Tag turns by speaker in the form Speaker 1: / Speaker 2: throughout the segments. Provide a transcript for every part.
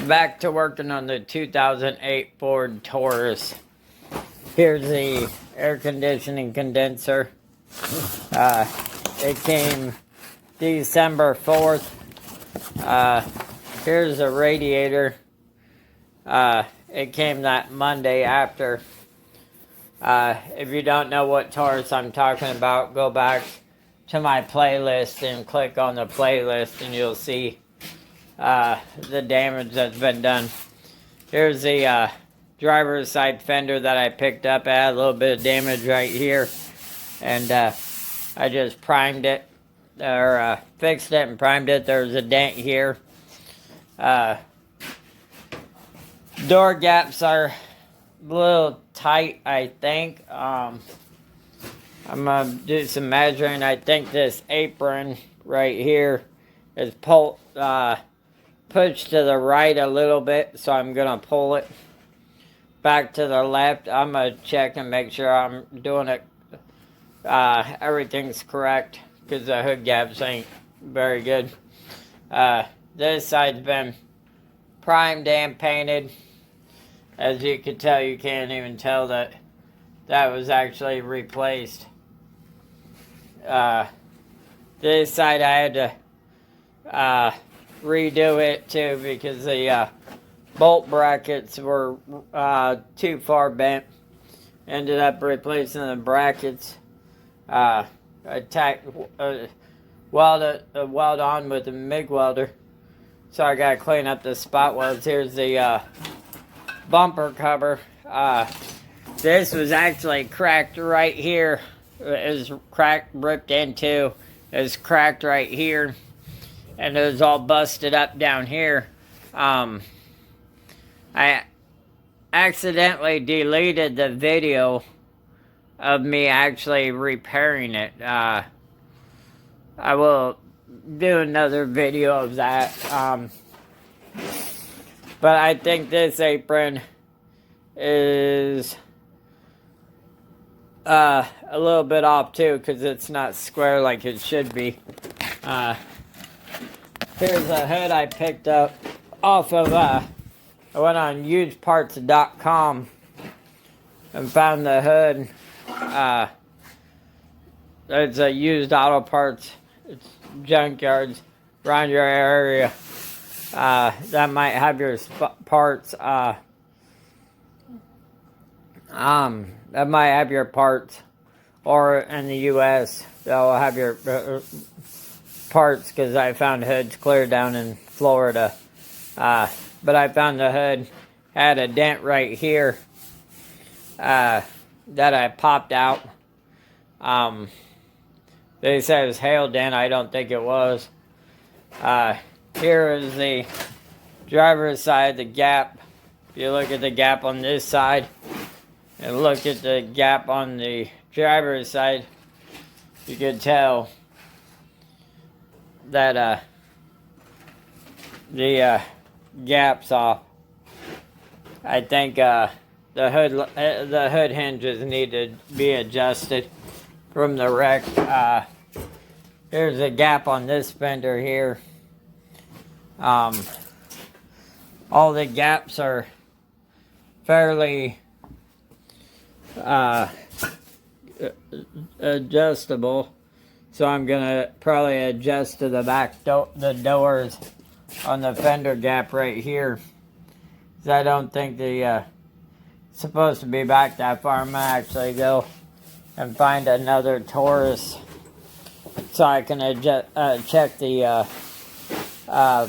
Speaker 1: Back to working on the 2008 Ford Taurus. Here's the air conditioning condenser. It came December 4th. Here's a radiator. It came that Monday after. If you don't know what Taurus I'm talking about, go back to my playlist and click on the playlist and you'll see the damage that's been done. Here's the driver's side fender that I picked up. It had a little bit of damage right here, and I just primed it, or fixed it and primed it. There's a dent here. Door gaps are a little tight, I think. I'm gonna do some measuring. I think this apron right here is pushed to the right a little bit, so I'm gonna pull it back to the left. I'm gonna check and make sure I'm doing it, everything's correct, because the hood gaps ain't very good. This side's been primed and painted. As you can tell, you can't even tell that was actually replaced. This side I had to redo it too, because the bolt brackets were too far bent. Ended up replacing the brackets. Weld on with a MIG welder. So I gotta clean up the spot welds. Here's the bumper cover. This was actually cracked right here. It was cracked, ripped in two. It was cracked right here, and it was all busted up down here. I accidentally deleted the video of me actually repairing it. I will do another video of that. But I think this apron is a little bit off too, because it's not square like it should be. Here's a hood I picked up off of, I went on usedparts.com and found the hood. It's a used auto parts. It's junkyards around your area. That might have your parts. That might have your parts, or in the U.S. they'll have your parts, because I found hoods clear down in Florida. But I found the hood had a dent right here that I popped out. They said it was hail dent. I don't think it was. Here is the driver's side, the gap. If you look at the gap on this side and look at the gap on the driver's side, you can tell that the gap's off. I think the hood hinges need to be adjusted from the wreck. Here's a gap on this fender here. All the gaps are fairly adjustable, so I'm gonna probably adjust to the back the doors on the fender gap right here, because I don't think the it's supposed to be back that far. I'm gonna actually go and find another Taurus so I can check the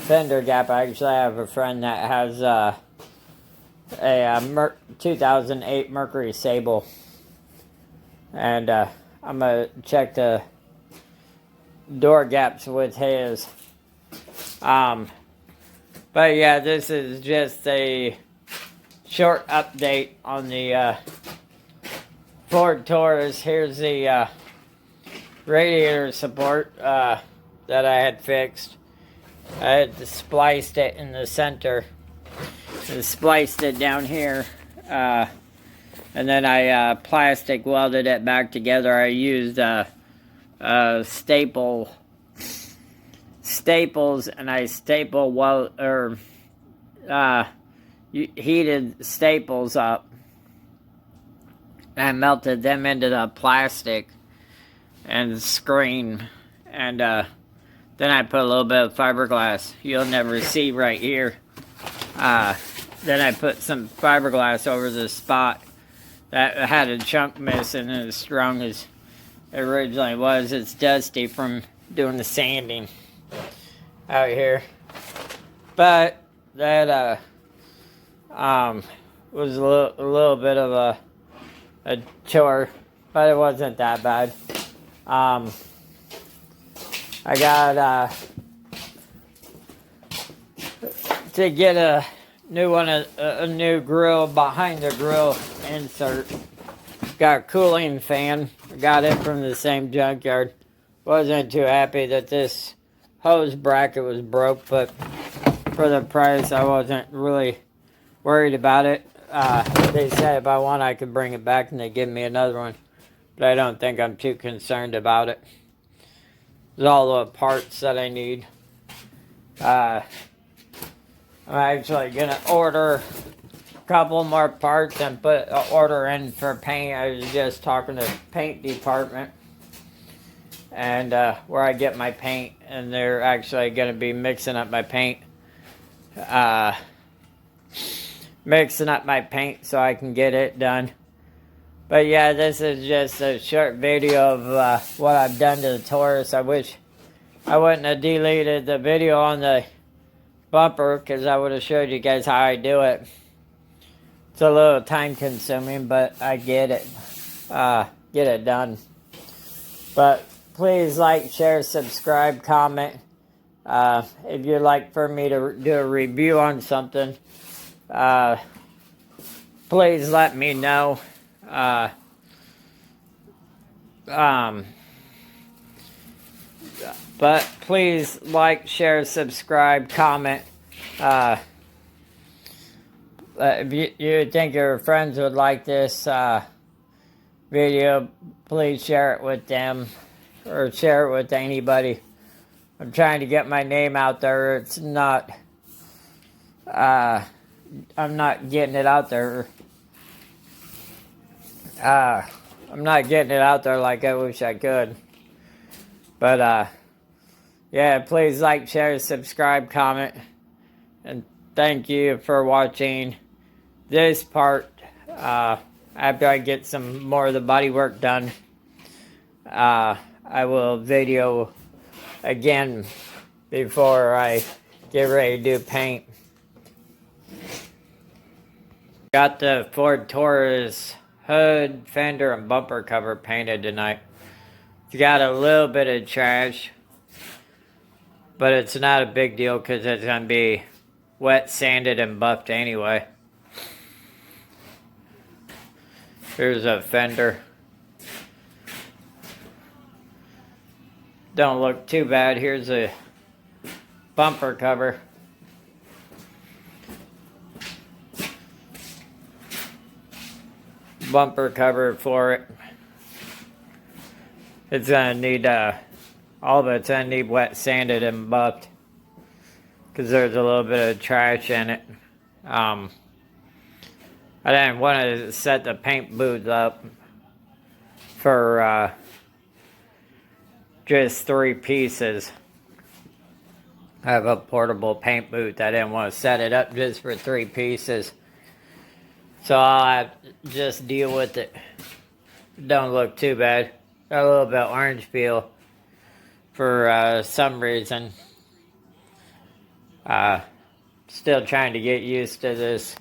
Speaker 1: fender gap. I actually have a friend that has a 2008 Mercury Sable, and I'm gonna check the door gaps with his. But yeah, this is just a short update on the Ford Taurus. Here's the radiator support that I had fixed. I had spliced it in the center and spliced it down here, and then I plastic welded it back together. I used staples, and I heated staples up and melted them into the plastic and screen, and then I put a little bit of fiberglass. You'll never see right here. Then I put some fiberglass over the spot that had a chunk missing, and as strong as it originally was, it's dusty from doing the sanding out here. But that was a little bit of a chore, but it wasn't that bad. I got to get a new one, a new grill behind the grill insert. Got a cooling fan. I got it from the same junkyard. Wasn't too happy that this hose bracket was broke, but for the price, I wasn't really worried about it. They said if I want, I could bring it back and they give me another one, but I don't think I'm too concerned about it. There's all the parts that I need. I'm actually gonna order a couple more parts and put an order in for paint. I was just talking to the paint department and where I get my paint, and they're actually gonna be mixing up my paint. Mixing up my paint so I can get it done. But yeah, this is just a short video of what I've done to the Taurus. I wish I wouldn't have deleted the video on the bumper, because I would have showed you guys how I do it. It's a little time consuming, but I get it. Get it done. But please like, share, subscribe, comment. If you'd like for me to do a review on something, please let me know. But please like, share, subscribe, comment. If you think your friends would like this video, please share it with them or share it with anybody. I'm trying to get my name out there. It's not, I'm not getting it out there. I'm not getting it out there like I wish I could. But, yeah, please like, share, subscribe, comment. And thank you for watching this part. After I get some more of the body work done, I will video again before I get ready to do paint. Got the Ford Taurus hood, fender, and bumper cover painted tonight. It's got a little bit of trash, but it's not a big deal because it's going to be wet, sanded, and buffed anyway. Here's a fender. Don't look too bad. Here's a bumper cover. Bumper cover for it. It's gonna need all of it's gonna need wet sanded and buffed because there's a little bit of trash in it. I didn't want to set the paint booth up for just 3 pieces. I have a portable paint booth. I didn't want to set it up just for 3 pieces. So I'll have to just deal with it. Don't look too bad. Got a little bit of orange peel for some reason. Still trying to get used to this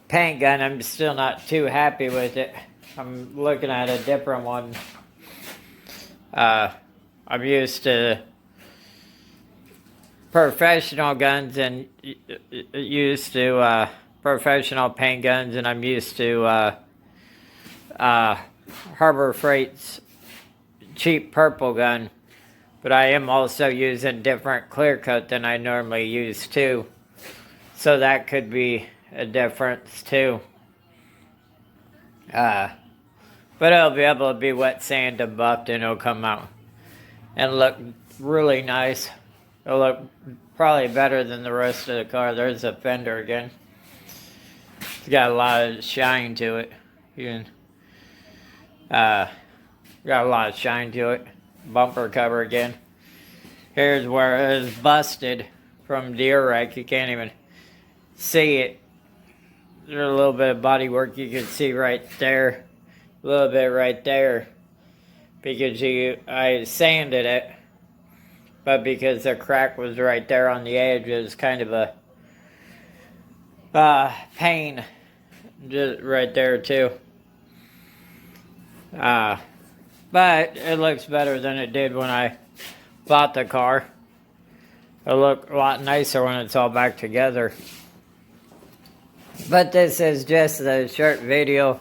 Speaker 1: paint gun. I'm still not too happy with it. I'm looking at a different one. I'm used to professional guns and used to professional paint guns, and I'm used to Harbor Freight's cheap purple gun, but I am also using different clear coat than I normally use too, so that could be a difference too. But it'll be able to be wet sand and buffed, and it'll come out and look really nice. It'll look probably better than the rest of the car. There's a fender again. It's got a lot of shine to it. You can, got a lot of shine to it. Bumper cover again. Here's where it was busted from deer wreck. You can't even see it. There's a little bit of body work you can see right there. A little bit right there. Because I sanded it. But because the crack was right there on the edge, it was kind of a pain. Just right there too. But it looks better than it did when I bought the car. It'll look a lot nicer when it's all back together. But this is just a short video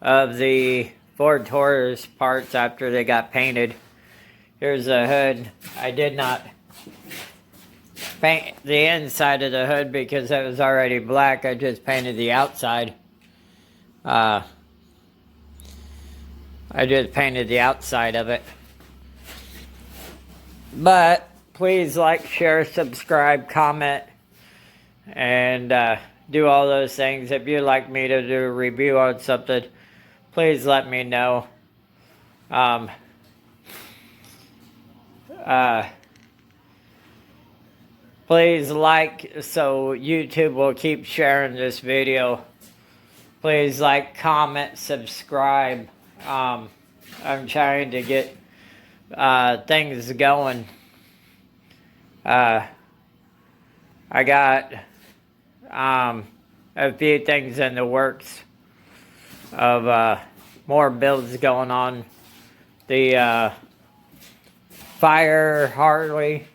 Speaker 1: of the Ford Taurus parts after they got painted. Here's the hood. I did not paint the inside of the hood because it was already black. I just painted the outside. I just painted the outside of it. But please like, share, subscribe, comment, and do all those things. If you'd like me to do a review on something, please let me know. Please like so YouTube will keep sharing this video. Please like, comment, subscribe. I'm trying to get things going. I got a few things in the works of more builds going on. The Fire Harley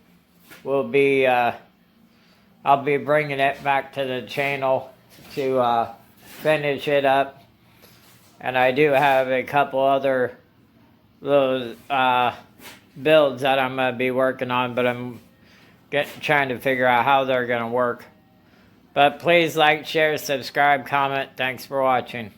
Speaker 1: will be I'll be bringing it back to the channel to finish it up, and I do have a couple other little builds that I'm going to be working on, but I'm trying to figure out how they're going to work. But please like, share, subscribe, comment. Thanks for watching.